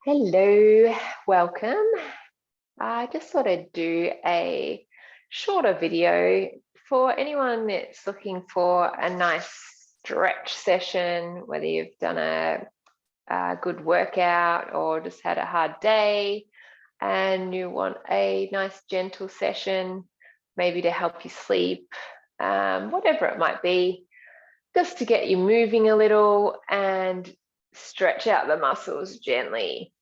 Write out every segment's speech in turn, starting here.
Hello, welcome. I just thought I'd do a shorter video for anyone that's looking for a nice stretch session, whether you've done a good workout or just had a hard day and you want a nice gentle session, maybe to help you sleep, whatever it might be, just to get you moving a little and stretch out the muscles gently.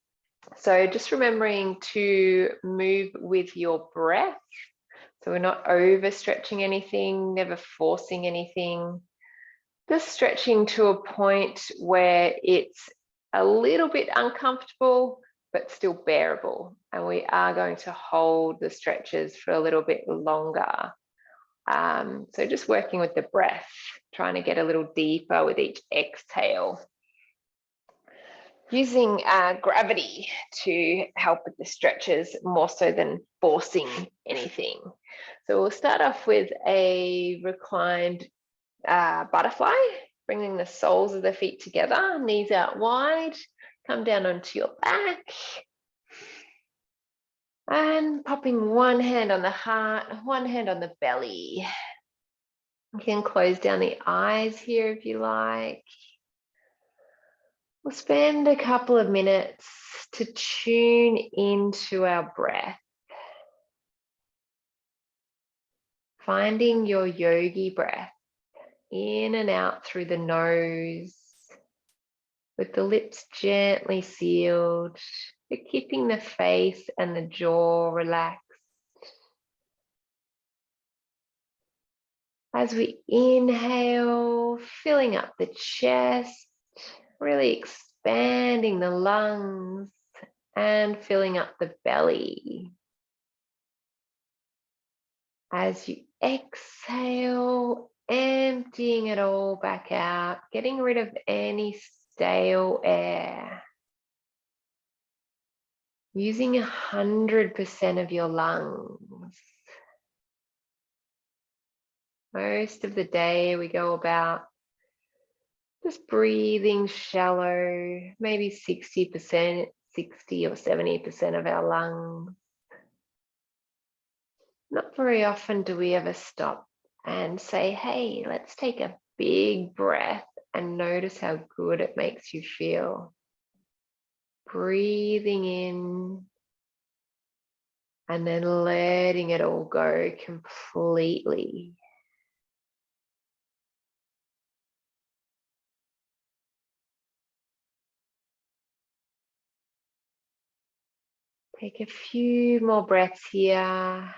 So just remembering to move with your breath. So we're not overstretching anything, never forcing anything, just stretching to a point where it's a little bit uncomfortable, but still bearable. And we are going to hold the stretches for a little bit longer. So just working with the breath, trying to get a little deeper with each exhale. Using gravity to help with the stretches more so than forcing anything. So we'll start off with a reclined butterfly, bringing the soles of the feet together, knees out wide, come down onto your back, and popping one hand on the heart, one hand on the belly. You can close down the eyes here if you like. We'll spend a couple of minutes to tune into our breath, finding your yogi breath in and out through the nose, with the lips gently sealed, but keeping the face and the jaw relaxed. As we inhale, filling up the chest, really expanding the lungs and filling up the belly. As you exhale, emptying it all back out, getting rid of any stale air. Using 100% of your lungs. Most of the day we go about just breathing shallow, maybe 60%, 60 or 70% of our lungs. Not very often do we ever stop and say, hey, let's take a big breath and notice how good it makes you feel. Breathing in and then letting it all go completely. Take a few more breaths here.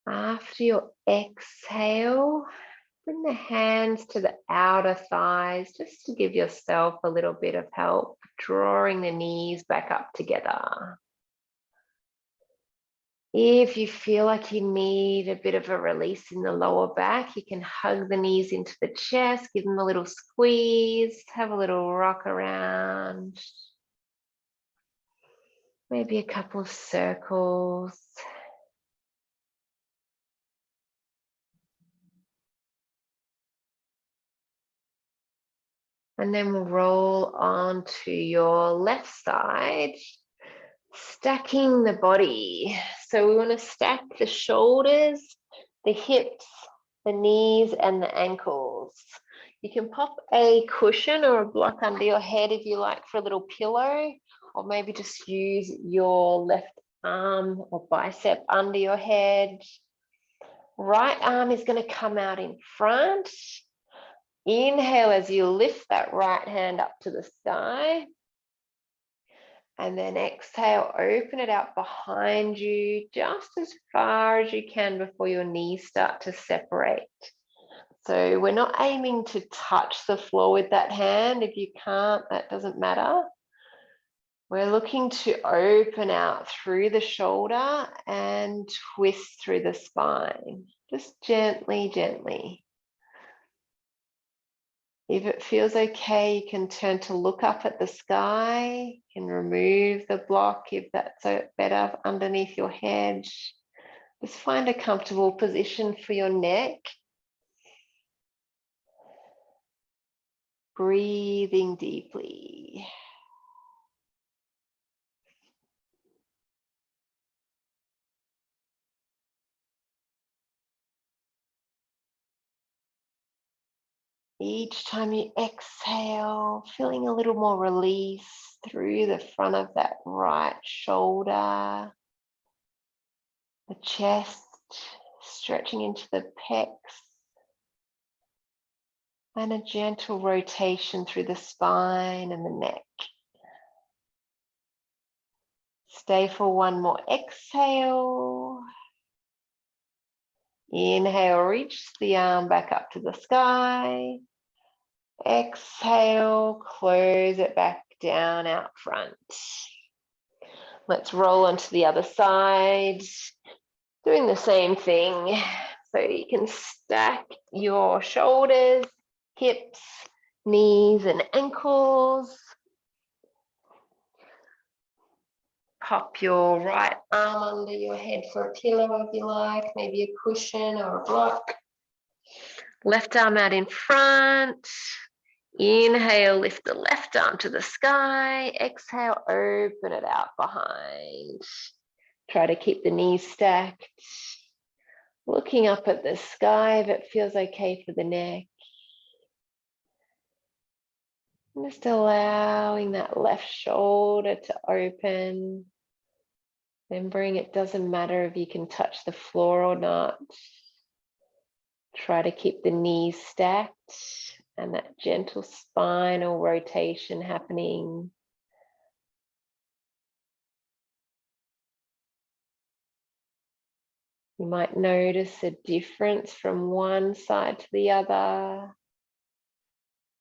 After your exhale, bring the hands to the outer thighs just to give yourself a little bit of help, drawing the knees back up together. If you feel like you need a bit of a release in the lower back, you can hug the knees into the chest, give them a little squeeze, have a little rock around. Maybe a couple of circles. And then we'll roll onto your left side, stacking the body. So we want to stack the shoulders, the hips, the knees, and the ankles. You can pop a cushion or a block under your head if you like for a little pillow, or maybe just use your left arm or bicep under your head. Right arm is going to come out in front. Inhale as you lift that right hand up to the sky. And then exhale, open it out behind you just as far as you can before your knees start to separate. So we're not aiming to touch the floor with that hand. If you can't, that doesn't matter. We're looking to open out through the shoulder and twist through the spine, just gently, gently. If it feels okay, you can turn to look up at the sky. You can remove the block if that's better underneath your head. Just find a comfortable position for your neck. Breathing deeply. Each time you exhale, feeling a little more release through the front of that right shoulder, the chest, stretching into the pecs, and a gentle rotation through the spine and the neck. Stay for one more exhale. Inhale, reach the arm back up to the sky. Exhale, close it back down out front. Let's roll onto the other side, doing the same thing. So you can stack your shoulders, hips, knees, and ankles. Pop your right arm under your head for a pillow if you like, maybe a cushion or a block. Left arm out in front. Inhale, lift the left arm to the sky. Exhale, open it out behind. Try to keep the knees stacked. Looking up at the sky if it feels okay for the neck. Just allowing that left shoulder to open. Remembering it doesn't matter if you can touch the floor or not. Try to keep the knees stacked and that gentle spinal rotation happening. You might notice a difference from one side to the other.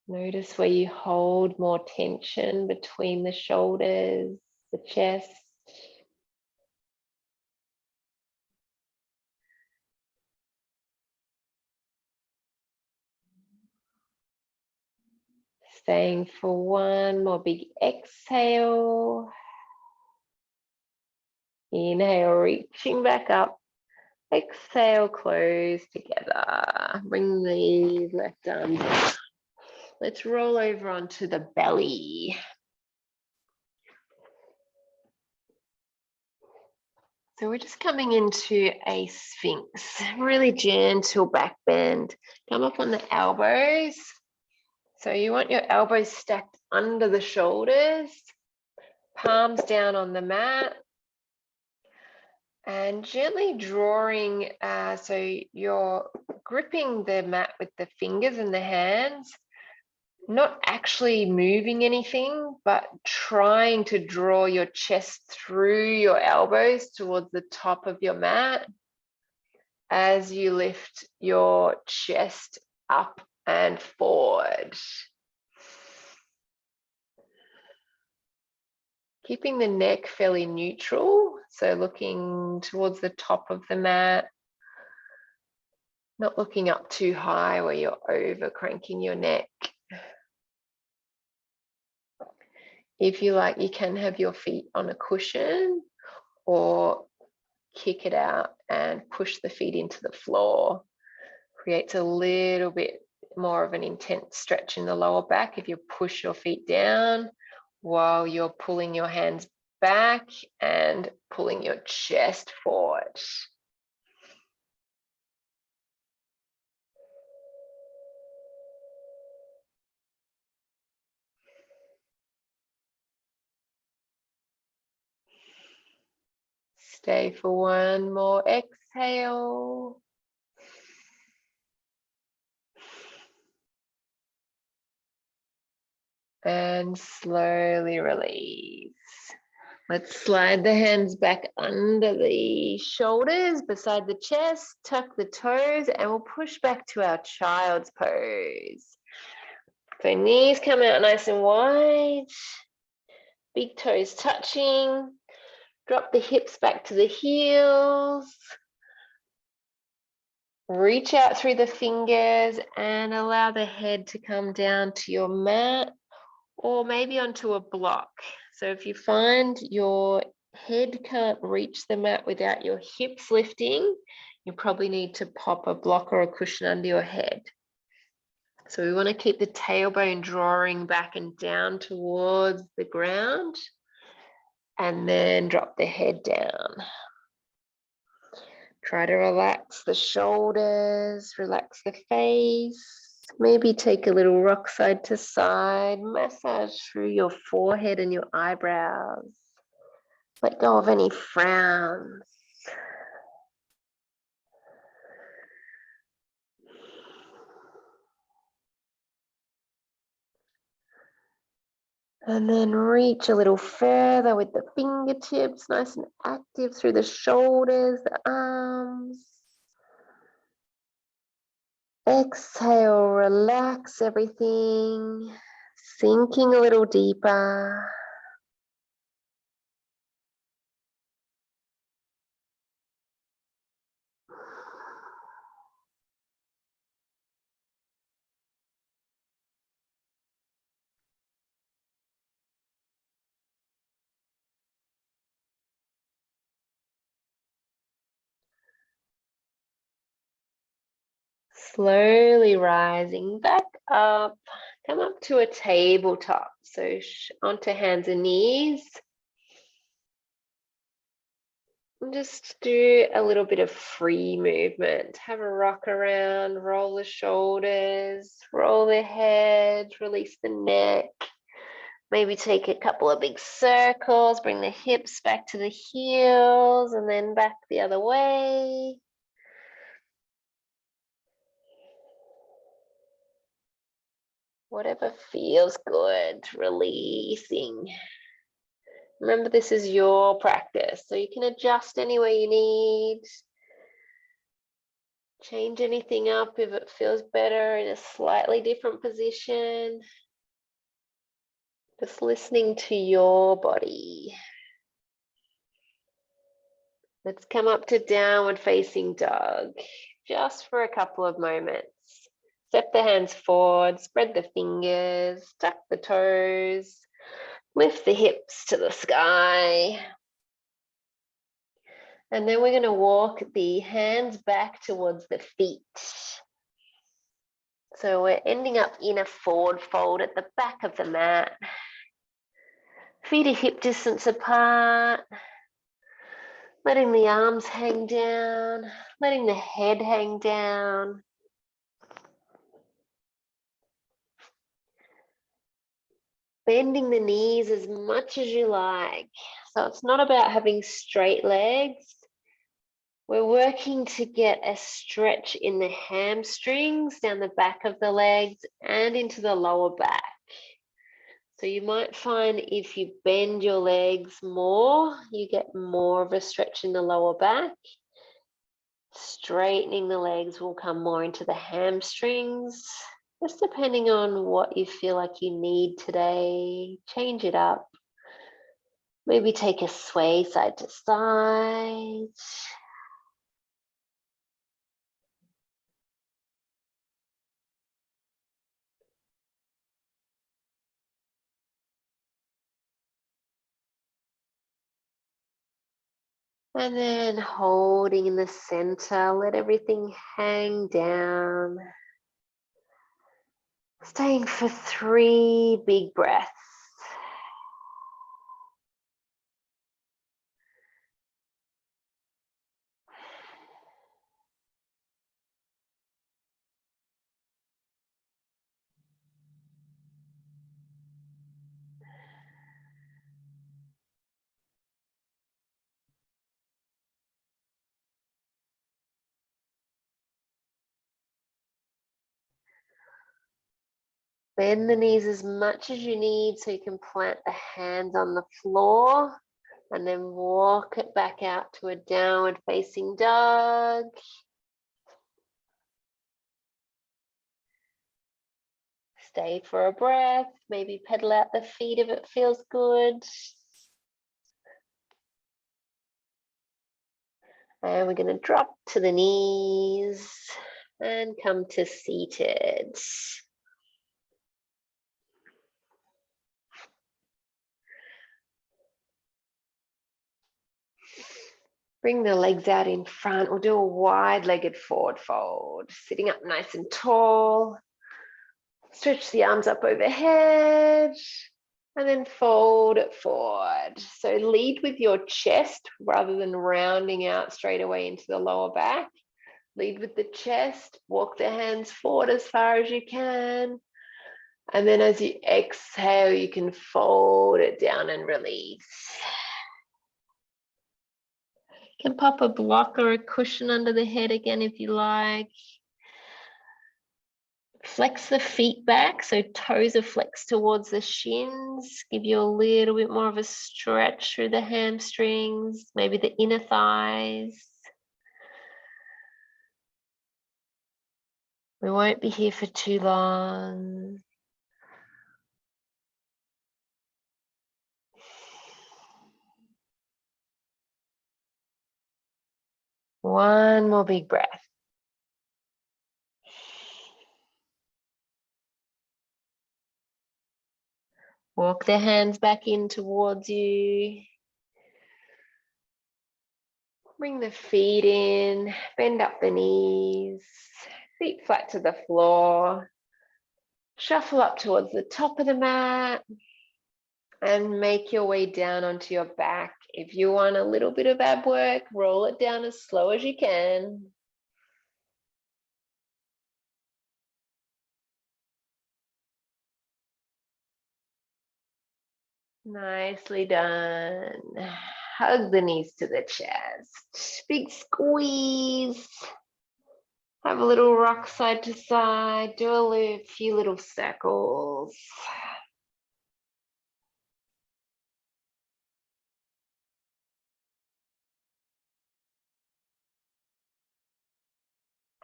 Notice where you hold more tension between the shoulders, the chest. Staying for one more big exhale. Inhale, reaching back up. Exhale, close together. Bring the left arm down. Let's roll over onto the belly. So we're just coming into a sphinx, really gentle back bend. Come up on the elbows. So you want your elbows stacked under the shoulders, palms down on the mat, and gently drawing, so you're gripping the mat with the fingers and the hands, not actually moving anything, but trying to draw your chest through your elbows towards the top of your mat as you lift your chest up and forward. Keeping the neck fairly neutral, so looking towards the top of the mat, not looking up too high where you're over cranking your neck. If you like, you can have your feet on a cushion or kick it out and push the feet into the floor. Creates a little bit more of an intense stretch in the lower back if you push your feet down while you're pulling your hands back and pulling your chest forward. Stay for one more exhale. And slowly release. Let's slide the hands back under the shoulders, beside the chest, tuck the toes, and we'll push back to our child's pose. So knees come out nice and wide, big toes touching. Drop the hips back to the heels. Reach out through the fingers and allow the head to come down to your mat or maybe onto a block. So if you find your head can't reach the mat without your hips lifting, you probably need to pop a block or a cushion under your head. So we want to keep the tailbone drawing back and down towards the ground and then drop the head down. Try to relax the shoulders, relax the face. Maybe take a little rock side to side, massage through your forehead and your eyebrows. Let go of any frowns. And then reach a little further with the fingertips, nice and active through the shoulders, the arms. Exhale, relax everything, sinking a little deeper. Slowly rising back up, come up to a tabletop. So onto hands and knees. And just do a little bit of free movement. Have a rock around, roll the shoulders, roll the head, release the neck. Maybe take a couple of big circles, bring the hips back to the heels and then back the other way. Whatever feels good, releasing. Remember, this is your practice, so you can adjust any way you need. Change anything up if it feels better in a slightly different position. Just listening to your body. Let's come up to downward facing dog, just for a couple of moments. Step the hands forward, spread the fingers, tuck the toes, lift the hips to the sky. And then we're going to walk the hands back towards the feet. So we're ending up in a forward fold at the back of the mat. Feet are hip distance apart. Letting the arms hang down, letting the head hang down. Bending the knees as much as you like. So it's not about having straight legs. We're working to get a stretch in the hamstrings, down the back of the legs and into the lower back. So you might find if you bend your legs more, you get more of a stretch in the lower back. Straightening the legs will come more into the hamstrings, just depending on what you feel like you need today. Change it up. Maybe take a sway side to side. And then holding in the center, let everything hang down. Staying for 3 big breaths. Bend the knees as much as you need so you can plant the hands on the floor and then walk it back out to a downward facing dog. Stay for a breath, maybe pedal out the feet if it feels good. And we're going to drop to the knees and come to seated. Bring the legs out in front. We'll do a wide-legged forward fold. Sitting up nice and tall. Stretch the arms up overhead. And then fold it forward. So lead with your chest rather than rounding out straight away into the lower back. Lead with the chest. Walk the hands forward as far as you can. And then as you exhale, you can fold it down and release. You can pop a block or a cushion under the head again if you like. Flex the feet back, so toes are flexed towards the shins. Give you a little bit more of a stretch through the hamstrings, maybe the inner thighs. We won't be here for too long. One more big breath. Walk the hands back in towards you. Bring the feet in, bend up the knees, feet flat to the floor. Shuffle up towards the top of the mat and make your way down onto your back. If you want a little bit of ab work, roll it down as slow as you can. Nicely done. Hug the knees to the chest. Big squeeze. Have a little rock side to side. Do a few little circles.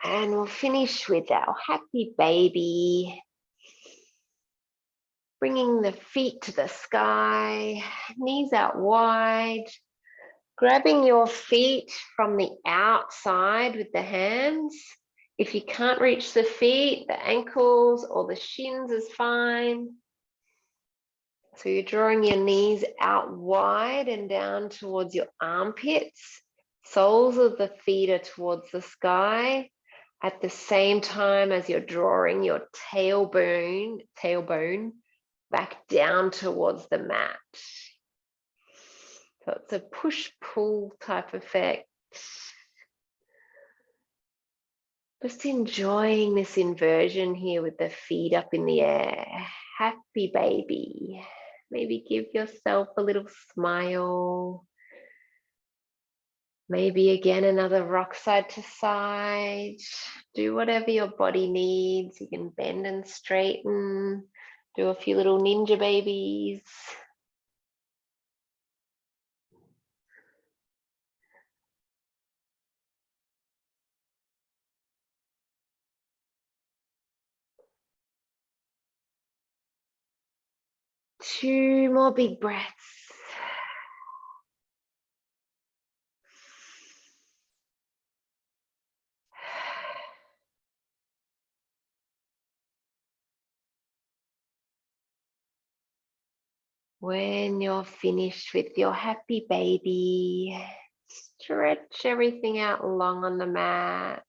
And we'll finish with our happy baby. Bringing the feet to the sky, knees out wide. Grabbing your feet from the outside with the hands. If you can't reach the feet, the ankles or the shins is fine. So you're drawing your knees out wide and down towards your armpits. Soles of the feet are towards the sky. At the same time as you're drawing your tailbone back down towards the mat. So it's a push-pull type effect. Just enjoying this inversion here with the feet up in the air. Happy baby. Maybe give yourself a little smile. Maybe again, another rock side to side. Do whatever your body needs. You can bend and straighten. Do a few little ninja babies. Two more big breaths. When you're finished with your happy baby, stretch everything out long on the mat.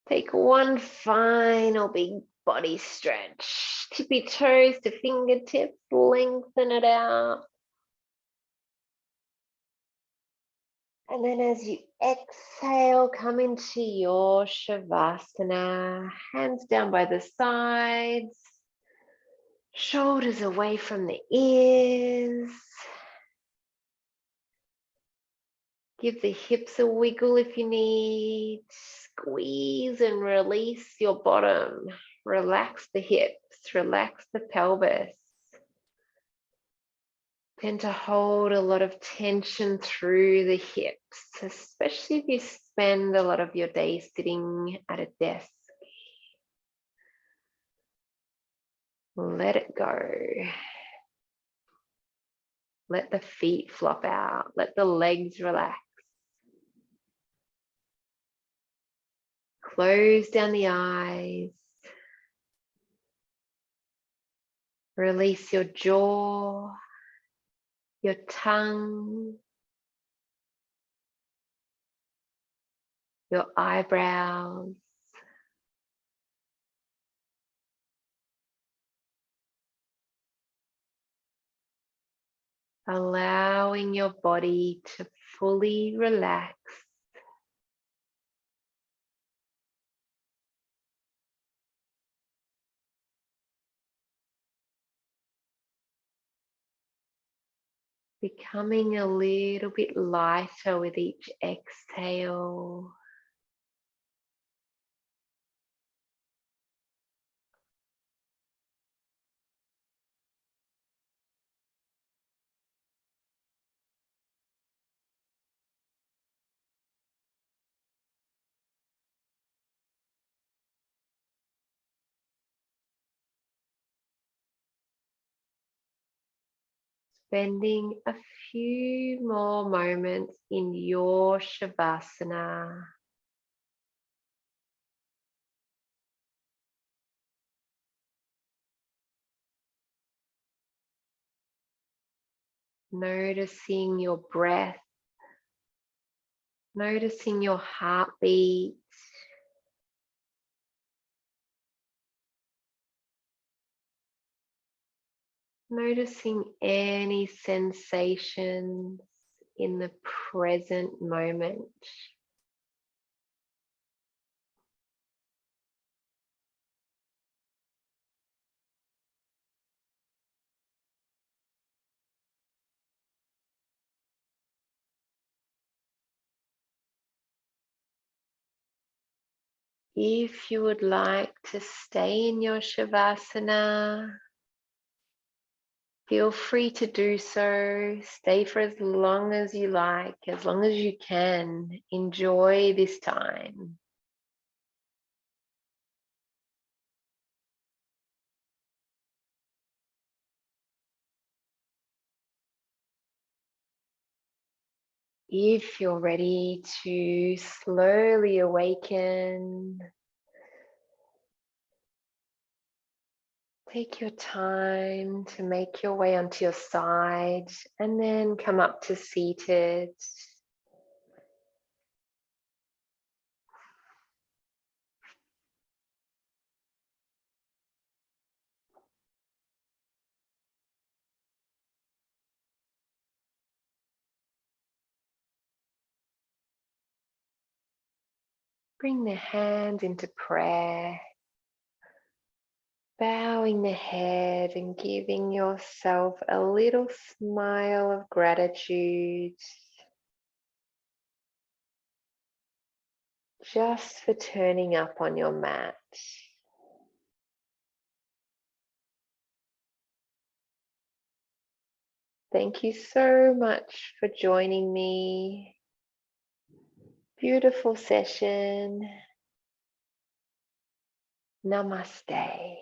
Take one final big body stretch. Tippy toes to fingertips, lengthen it out. And then as you exhale, come into your Shavasana. Hands down by the sides. Shoulders away from the ears. Give the hips a wiggle if you need. Squeeze and release your bottom. Relax the hips, relax the pelvis. Tend to hold a lot of tension through the hips, especially if you spend a lot of your day sitting at a desk. Let it go. Let the feet flop out. Let the legs relax. Close down the eyes. Release your jaw, your tongue, your eyebrows. Allowing your body to fully relax. Becoming a little bit lighter with each exhale. Spending a few more moments in your Shavasana. Noticing your breath, noticing your heartbeat, noticing any sensations in the present moment. If you would like to stay in your Shavasana, feel free to do so. Stay for as long as you like, as long as you can. Enjoy this time. If you're ready to slowly awaken, take your time to make your way onto your side and then come up to seated. Bring the hands into prayer, bowing the head and giving yourself a little smile of gratitude just for turning up on your mat. Thank you so much for joining me. Beautiful session. Namaste.